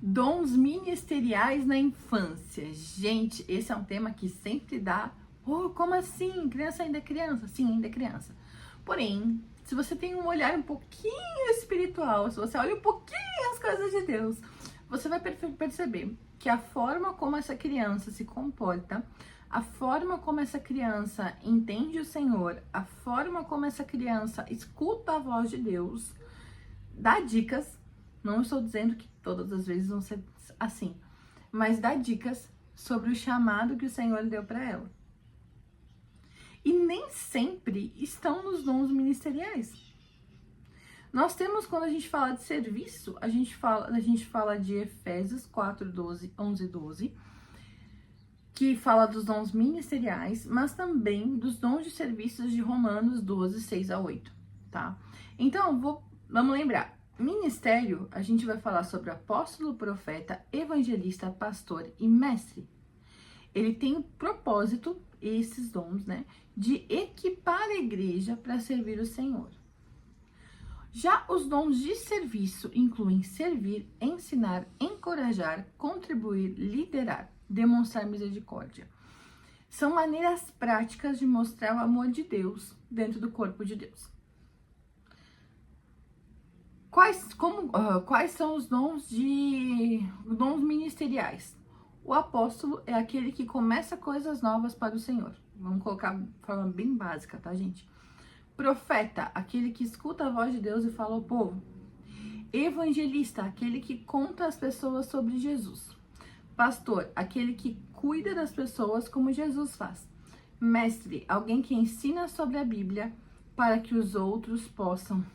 Dons ministeriais na infância. Gente, esse é um tema que sempre dá. Oh, como assim? Criança ainda é criança? Sim, ainda é criança. Porém, se você tem um olhar um pouquinho espiritual, se você olha um pouquinho as coisas de Deus, você vai perceber que a forma como essa criança se comporta, a forma como essa criança entende o Senhor, a forma como essa criança escuta a voz de Deus, dá dicas. Não estou dizendo que todas as vezes vão ser assim, mas dá dicas sobre o chamado que o Senhor deu para ela. E nem sempre estão nos dons ministeriais. Nós temos, quando a gente fala de serviço, a gente fala de Efésios 4, 11 e 12, que fala dos dons ministeriais, mas também dos dons de serviços de Romanos 12, 6 a 8, tá? Então, vamos lembrar. Ministério, a gente vai falar sobre apóstolo, profeta, evangelista, pastor e mestre. Ele tem o propósito, esses dons, né, de equipar a igreja para servir o Senhor. Já os dons de serviço incluem servir, ensinar, encorajar, contribuir, liderar, demonstrar misericórdia. São maneiras práticas de mostrar o amor de Deus dentro do corpo de Deus. Quais são os dons ministeriais? O apóstolo é aquele que começa coisas novas para o Senhor. Vamos colocar de forma bem básica, tá, gente? Profeta, aquele que escuta a voz de Deus e fala ao povo. Evangelista, aquele que conta às pessoas sobre Jesus. Pastor, aquele que cuida das pessoas como Jesus faz. Mestre, alguém que ensina sobre a Bíblia para que os outros possam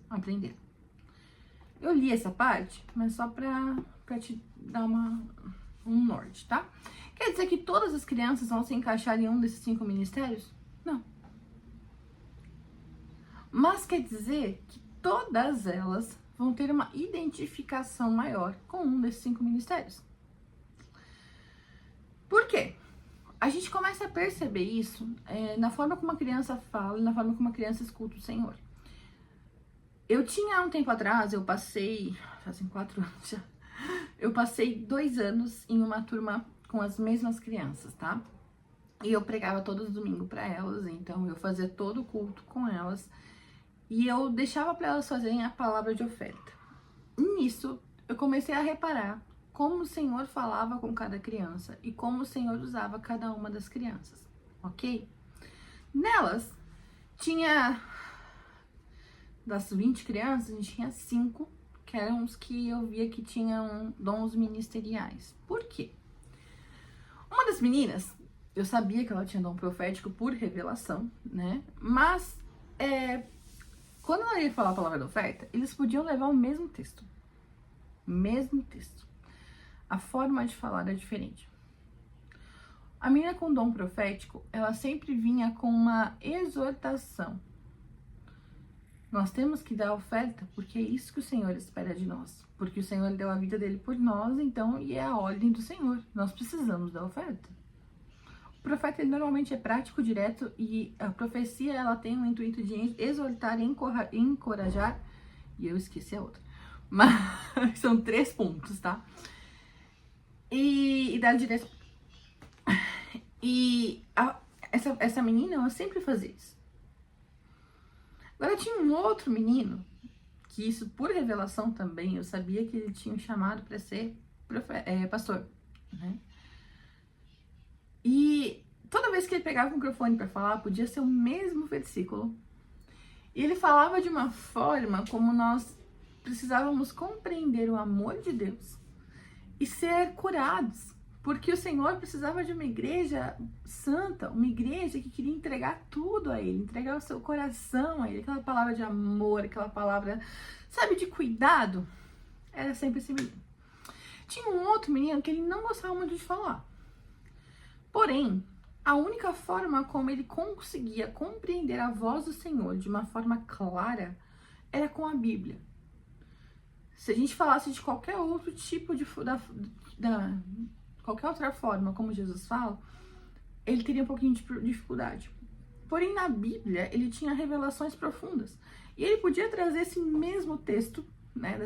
aprender. Eu li essa parte, mas só pra te dar um norte, tá? Quer dizer que todas as crianças vão se encaixar em um desses 5 ministérios? Não. Mas quer dizer que todas elas vão ter uma identificação maior com um desses 5 ministérios. Por quê? A gente começa a perceber isso na forma como a criança fala e na forma como a criança escuta o Senhor. Eu tinha um tempo atrás, fazem 4 anos já, eu passei 2 anos em uma turma com as mesmas crianças, tá? E eu pregava todos os domingos para elas, então eu fazia todo o culto com elas e eu deixava para elas fazerem a palavra de oferta. E nisso, eu comecei a reparar como o Senhor falava com cada criança e como o Senhor usava cada uma das crianças, ok? Nelas, das 20 crianças, a gente tinha 5 que eram os que eu via que tinham dons ministeriais. Por quê? Uma das meninas, eu sabia que ela tinha dom profético por revelação, né? Mas, quando ela ia falar a palavra da oferta, eles podiam levar o mesmo texto. Mesmo texto. A forma de falar é diferente. A menina com dom profético, ela sempre vinha com uma exortação. Nós temos que dar a oferta porque é isso que o Senhor espera de nós. Porque o Senhor deu a vida dele por nós, então, e é a ordem do Senhor. Nós precisamos da oferta. O profeta, ele normalmente é prático, direto, e a profecia, ela tem o intuito de exortar, encorajar, e eu esqueci a outra. Mas são 3 pontos, tá? E dar direção. E essa menina, ela sempre fazia isso. Agora tinha um outro menino, que isso por revelação também, eu sabia que ele tinha um chamado para ser pastor, né? E toda vez que ele pegava o microfone para falar, podia ser o mesmo versículo. E ele falava de uma forma como nós precisávamos compreender o amor de Deus e ser curados. Porque o Senhor precisava de uma igreja santa, uma igreja que queria entregar tudo a Ele, entregar o seu coração a Ele, aquela palavra de amor, aquela palavra, sabe, de cuidado. Era sempre esse menino. Tinha um outro menino que ele não gostava muito de falar. Porém, a única forma como ele conseguia compreender a voz do Senhor de uma forma clara era com a Bíblia. Se a gente falasse de qualquer outro tipo qualquer outra forma, como Jesus fala, ele teria um pouquinho de dificuldade. Porém, na Bíblia, ele tinha revelações profundas. E ele podia trazer esse mesmo texto, né,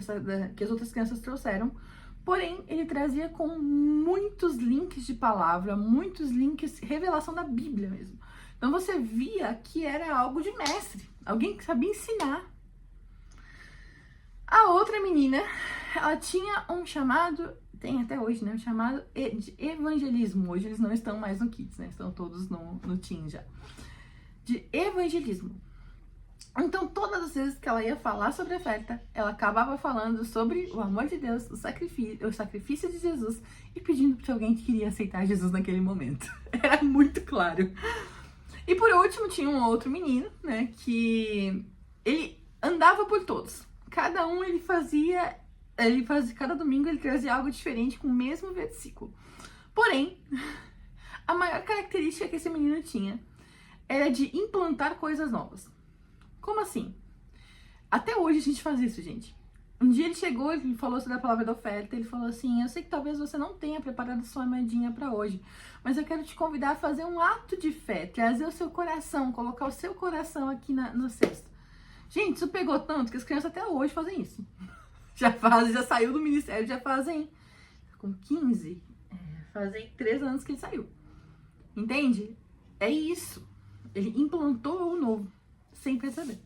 que as outras crianças trouxeram, Porém, ele trazia com muitos links de palavra, muitos links, revelação da Bíblia mesmo. Então você via que era algo de mestre, alguém que sabia ensinar. A outra menina, ela tinha um chamado, tem até hoje, né? Um chamado de evangelismo. Hoje eles não estão mais no Kids, né? Estão todos no Teen já. De evangelismo. Então, todas as vezes que ela ia falar sobre a oferta, ela acabava falando sobre o amor de Deus, o sacrifício de Jesus e pedindo para alguém que queria aceitar Jesus naquele momento. Era muito claro. E por último, tinha um outro menino, né, que ele andava por todos. Cada domingo ele trazia algo diferente com o mesmo versículo. Porém, a maior característica que esse menino tinha era de implantar coisas novas. Como assim? Até hoje a gente faz isso, gente. Um dia ele chegou, ele falou sobre a palavra da oferta, ele falou assim, eu sei que talvez você não tenha preparado sua moedinha para hoje, mas eu quero te convidar a fazer um ato de fé, trazer o seu coração, colocar o seu coração aqui no cesto. Gente, isso pegou tanto que as crianças até hoje fazem isso. Já saiu do ministério, já fazem com 15, fazem 3 anos que ele saiu. Entende? É isso. Ele implantou o novo. Sem perceber.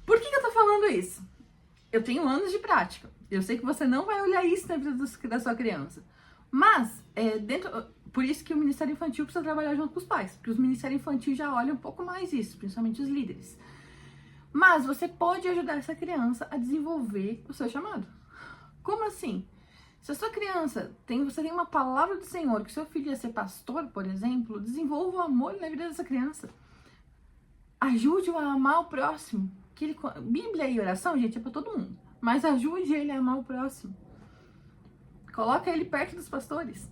Por que eu tô falando isso? Eu tenho anos de prática. Eu sei que você não vai olhar isso na vida da sua criança. Mas, por isso que o Ministério Infantil precisa trabalhar junto com os pais. Porque os Ministérios Infantil já olham um pouco mais isso, principalmente os líderes. Mas você pode ajudar essa criança a desenvolver o seu chamado. Como assim? Se a sua criança você tem uma palavra do Senhor, que seu filho ia ser pastor, por exemplo, desenvolva o amor na vida dessa criança. Ajude-o a amar o próximo. Bíblia e oração, gente, é para todo mundo. Mas ajude ele a amar o próximo. Coloca ele perto dos pastores.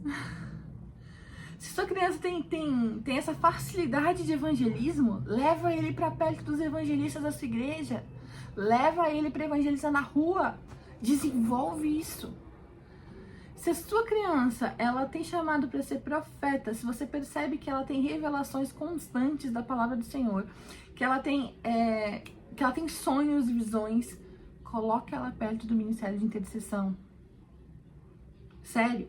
Se sua criança tem essa facilidade de evangelismo, leva ele para perto dos evangelistas da sua igreja. Leva ele para evangelizar na rua. Desenvolve isso. Se a sua criança, ela tem chamado para ser profeta, se você percebe que ela tem revelações constantes da palavra do Senhor, que ela tem sonhos e visões, coloque ela perto do ministério de intercessão. Sério.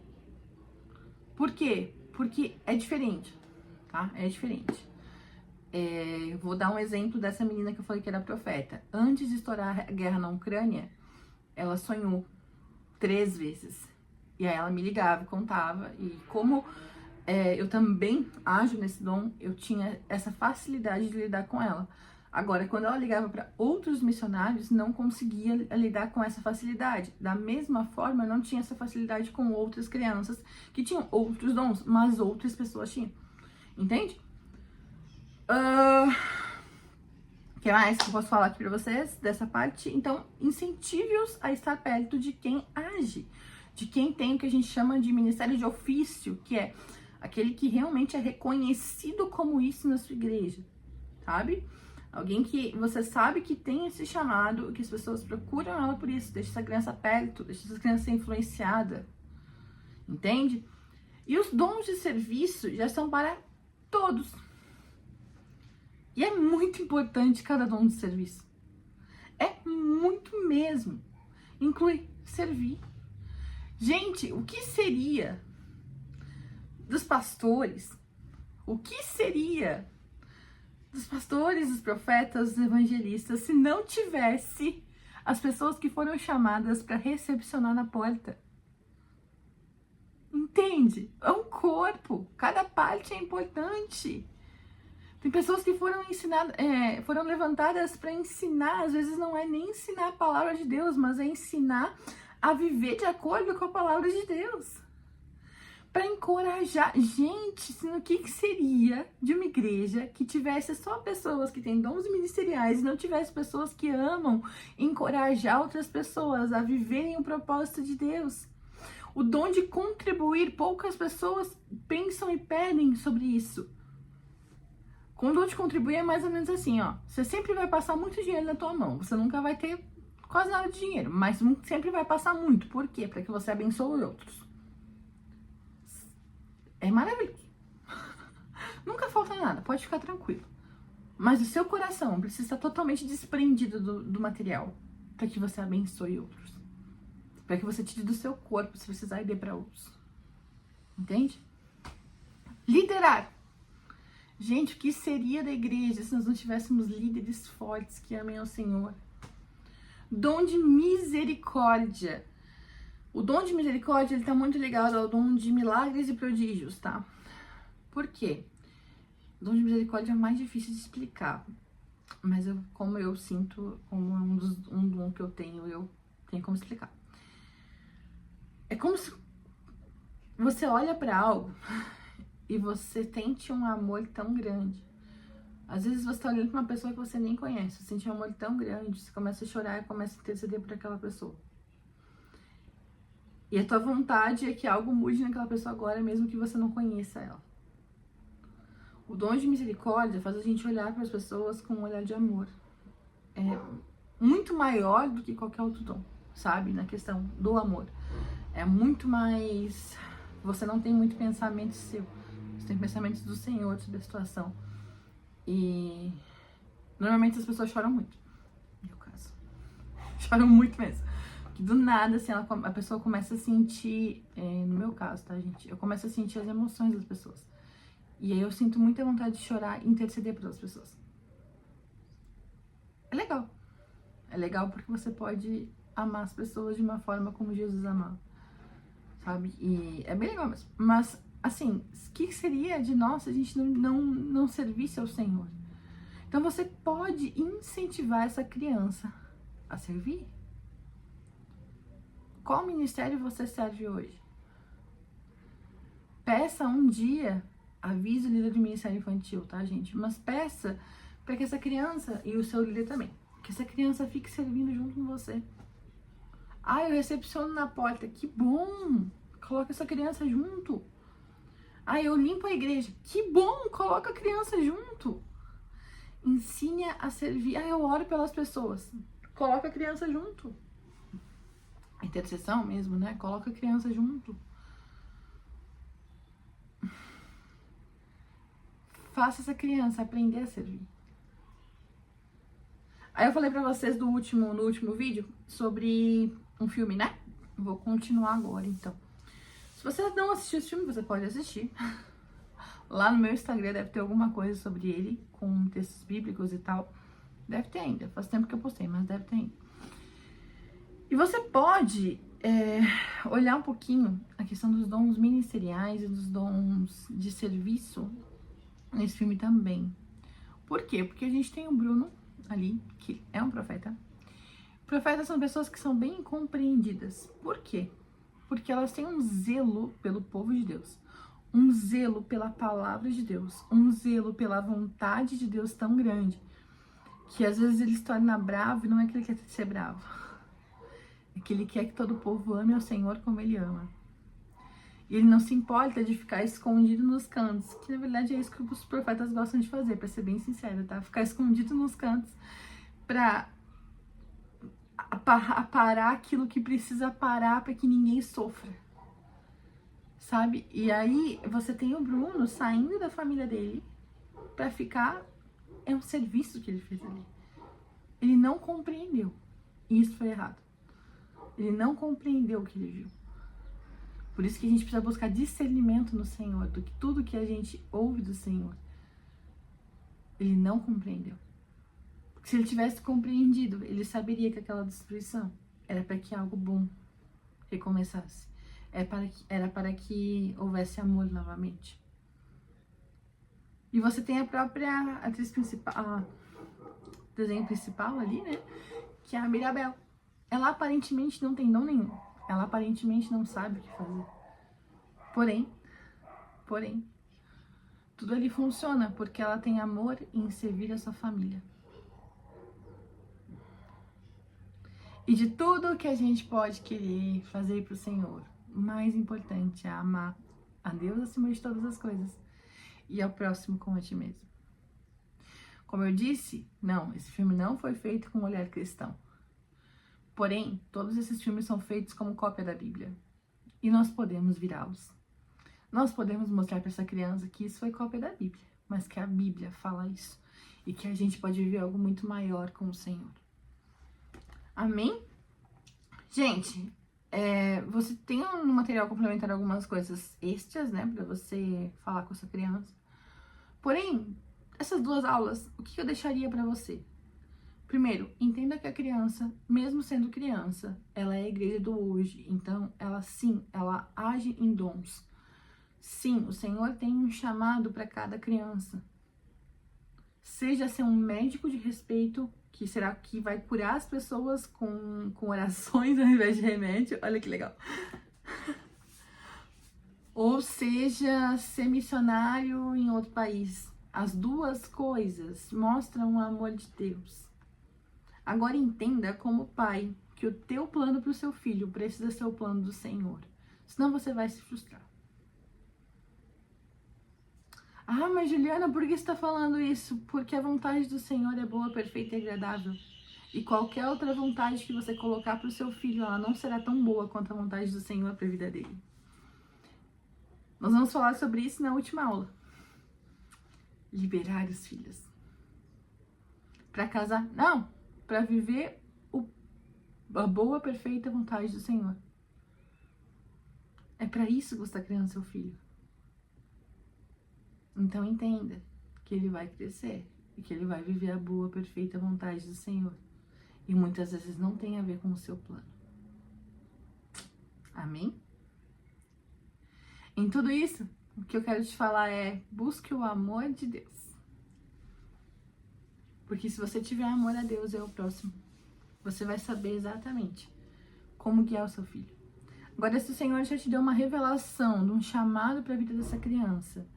Por quê? Porque é diferente, tá? É diferente. Vou dar um exemplo dessa menina que eu falei que era profeta. Antes de estourar a guerra na Ucrânia, ela sonhou 3 vezes. E aí ela me ligava, contava, e como eu também ajo nesse dom, eu tinha essa facilidade de lidar com ela. Agora, quando ela ligava para outros missionários, não conseguia lidar com essa facilidade. Da mesma forma, eu não tinha essa facilidade com outras crianças que tinham outros dons, mas outras pessoas tinham. Entende? O que mais que eu posso falar aqui para vocês dessa parte? Então, incentive-os a estar perto de quem age, de quem tem o que a gente chama de ministério de ofício, que é aquele que realmente é reconhecido como isso na sua igreja, sabe? Alguém que você sabe que tem esse chamado, que as pessoas procuram ela por isso, deixa essa criança perto, deixa essa criança ser influenciada, entende? E os dons de serviço já são para todos. E é muito importante cada dom de serviço. É muito mesmo. Inclui servir. Gente, o que seria dos pastores? O que seria dos pastores, dos profetas, dos evangelistas, se não tivesse as pessoas que foram chamadas para recepcionar na porta? Entende? É um corpo. Cada parte é importante. Tem pessoas que foram ensinadas, foram levantadas para ensinar. Às vezes não é nem ensinar a palavra de Deus, mas é ensinar a viver de acordo com a palavra de Deus. Para encorajar. Gente, o que seria de uma igreja que tivesse só pessoas que têm dons ministeriais e não tivesse pessoas que amam encorajar outras pessoas a viverem o propósito de Deus? O dom de contribuir, poucas pessoas pensam e pedem sobre isso. Com o dom de contribuir é mais ou menos assim, ó. Você sempre vai passar muito dinheiro na tua mão. Você nunca vai ter quase nada de dinheiro, mas sempre vai passar muito. Por quê? Para que você abençoe outros. É maravilhoso. Nunca falta nada, pode ficar tranquilo. Mas o seu coração precisa estar totalmente desprendido do material para que você abençoe outros. para que você tire do seu corpo, se precisar, e dê para outros. Entende? Liderar. Gente, o que seria da igreja se nós não tivéssemos líderes fortes que amem ao Senhor? Dom de misericórdia. O dom de misericórdia, ele tá muito ligado ao dom de milagres e prodígios, tá? Por quê? O dom de misericórdia é mais difícil de explicar. Mas como eu sinto, como um dom que eu tenho como explicar. É como se você olha para algo e você sente um amor tão grande. Às vezes você tá olhando pra uma pessoa que você nem conhece, você sente um amor tão grande, você começa a chorar e começa a interceder por aquela pessoa. E a tua vontade é que algo mude naquela pessoa agora, mesmo que você não conheça ela. O dom de misericórdia faz a gente olhar para as pessoas com um olhar de amor. É muito maior do que qualquer outro dom, sabe? Na questão do amor. É muito mais... Você não tem muito pensamento seu. Você tem pensamentos do Senhor sobre a situação. E... Normalmente as pessoas choram muito. No meu caso. Choram muito mesmo. Que do nada, assim, a pessoa começa a sentir... no meu caso, tá, gente? Eu começo a sentir as emoções das pessoas. E aí eu sinto muita vontade de chorar e interceder pelas pessoas. É legal. É legal porque você pode amar as pessoas de uma forma como Jesus amava. Sabe? E é bem legal mesmo. Mas, assim, o que seria de nós se a gente não servisse ao Senhor? Então você pode incentivar essa criança a servir. Qual ministério você serve hoje? Peça um dia, avise o líder do ministério infantil, tá, gente? Mas peça para que essa criança, e o seu líder também, que essa criança fique servindo junto com você. Ah, eu recepciono na porta. Que bom! Coloca essa criança junto. Ah, eu limpo a igreja. Que bom! Coloca a criança junto. Ensine a servir. Ah, eu oro pelas pessoas. Coloca a criança junto. Intercessão mesmo, né? Coloca a criança junto. Faça essa criança aprender a servir. Aí eu falei pra vocês no último vídeo sobre um filme, né? Vou continuar agora, então. Se você não assistiu esse filme, você pode assistir. Lá no meu Instagram deve ter alguma coisa sobre ele, com textos bíblicos e tal. Deve ter ainda. Faz tempo que eu postei, mas deve ter ainda. E você pode olhar um pouquinho a questão dos dons ministeriais e dos dons de serviço nesse filme também. Por quê? Porque a gente tem o Bruno ali, que é um profeta. Profetas são pessoas que são bem compreendidas. Por quê? Porque elas têm um zelo pelo povo de Deus, um zelo pela palavra de Deus, um zelo pela vontade de Deus tão grande, que às vezes ele se torna bravo e não é que ele quer ser bravo, é que ele quer que todo o povo ame ao Senhor como ele ama. E ele não se importa de ficar escondido nos cantos, que na verdade é isso que os profetas gostam de fazer, pra ser bem sincero, tá? Ficar escondido nos cantos pra parar aquilo que precisa parar para que ninguém sofra, sabe? E aí você tem o Bruno saindo da família dele para ficar, é um serviço que ele fez ali. Ele não compreendeu, e isso foi errado. Ele não compreendeu o que ele viu. Por isso que a gente precisa buscar discernimento no Senhor, do que tudo que a gente ouve do Senhor. Ele não compreendeu. Se ele tivesse compreendido, ele saberia que aquela destruição era para que algo bom recomeçasse. Era para que houvesse amor novamente. E você tem a própria atriz principal, desenho principal ali, né? Que é a Mirabel. Ela aparentemente não tem dom nenhum. Ela aparentemente não sabe o que fazer. Porém, tudo ali funciona porque ela tem amor em servir a sua família. E de tudo que a gente pode querer fazer para o Senhor, o mais importante é amar a Deus acima de todas as coisas e ao próximo como a ti mesmo. Como eu disse, não, esse filme não foi feito com um olhar cristão. Porém, todos esses filmes são feitos como cópia da Bíblia. E nós podemos virá-los. Nós podemos mostrar para essa criança que isso foi cópia da Bíblia, mas que a Bíblia fala isso. E que a gente pode viver algo muito maior com o Senhor. Amém? Gente, Você tem no material complementar algumas coisas extras, né, pra você falar com a sua criança. Porém, essas 2 aulas, o que eu deixaria pra você? Primeiro, entenda que a criança, mesmo sendo criança, ela é a igreja do hoje. Então, ela age em dons. Sim, o Senhor tem um chamado para cada criança. Seja ser um médico de respeito, que será que vai curar as pessoas com orações ao invés de remédio. Olha que legal. Ou seja, ser missionário em outro país. As 2 coisas mostram o amor de Deus. Agora entenda como pai que o teu plano para o seu filho precisa ser o plano do Senhor. Senão você vai se frustrar. Ah, mas Juliana, por que você está falando isso? Porque a vontade do Senhor é boa, perfeita e agradável. E qualquer outra vontade que você colocar para o seu filho, ela não será tão boa quanto a vontade do Senhor para a vida dele. Nós vamos falar sobre isso na última aula. Liberar os filhos. Para casar? Não, para viver a boa, perfeita vontade do Senhor. É para isso que você está criando seu filho. Então entenda que ele vai crescer e que ele vai viver a boa, perfeita vontade do Senhor. E muitas vezes não tem a ver com o seu plano. Amém? Em tudo isso, o que eu quero te falar é: busque o amor de Deus. Porque se você tiver amor a Deus e ao próximo, você vai saber exatamente como guiar o seu filho. Agora, se o Senhor já te deu uma revelação de um chamado para a vida dessa criança,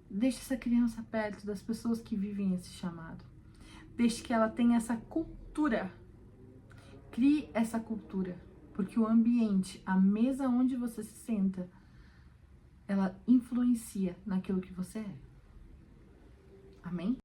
deixe essa criança perto das pessoas que vivem esse chamado. Deixe que ela tenha essa cultura. Crie essa cultura. Porque o ambiente, a mesa onde você se senta, ela influencia naquilo que você é. Amém?